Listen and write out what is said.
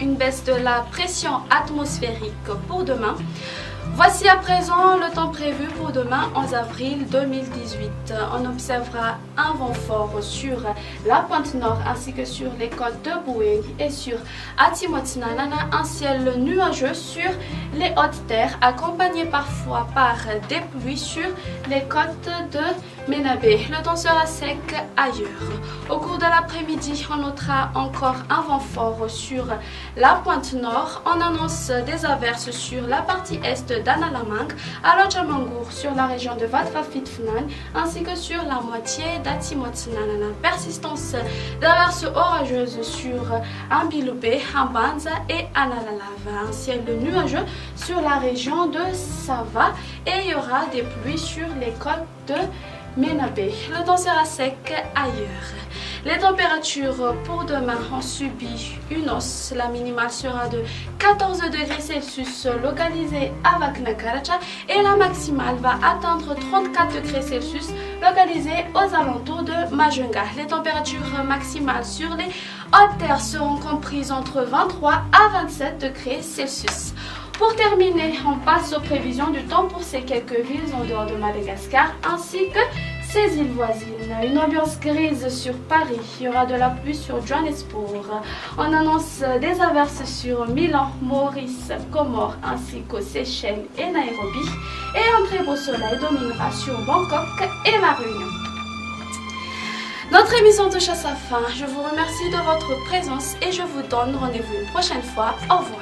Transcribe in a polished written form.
une baisse de la pression atmosphérique pour demain. Voici à présent le temps prévu pour demain 11 avril 2018. On observera un vent fort sur la pointe nord ainsi que sur les côtes de Boueng et sur Atimotinanana, un ciel nuageux sur les hautes terres accompagné parfois par des pluies sur les côtes de Ménabé. Le temps sera sec ailleurs. Au cours de l'après-midi, on notera encore un vent fort sur la pointe nord. On annonce des averses sur la partie est d'Analamang, à Lodjamangour, sur la région de Vatfafitfnan, ainsi que sur la moitié d'Atimotinanana. Persistance d'averses orageuses sur Ambiloupé, Ambanza et Analalava. Un ciel nuageux sur la région de Sava et il y aura des pluies sur les côtes de Ménabé. Le temps sera sec ailleurs. Les températures pour demain ont subi une hausse. La minimale sera de 14 degrés Celsius localisée à Vaknakaracha et la maximale va atteindre 34 degrés Celsius localisée aux alentours de Majunga. Les températures maximales sur les hautes terres seront comprises entre 23 à 27 degrés Celsius. Pour terminer, on passe aux prévisions du temps pour ces quelques villes en dehors de Madagascar ainsi que ces îles voisines. Une ambiance grise sur Paris. Il y aura de la pluie sur Johannesburg. On annonce des averses sur Milan, Maurice, Comores ainsi qu'aux Seychelles et Nairobi. Et un très beau soleil dominera sur Bangkok et La Réunion. Notre émission touche à sa fin. Je vous remercie de votre présence et je vous donne rendez-vous une prochaine fois. Au revoir.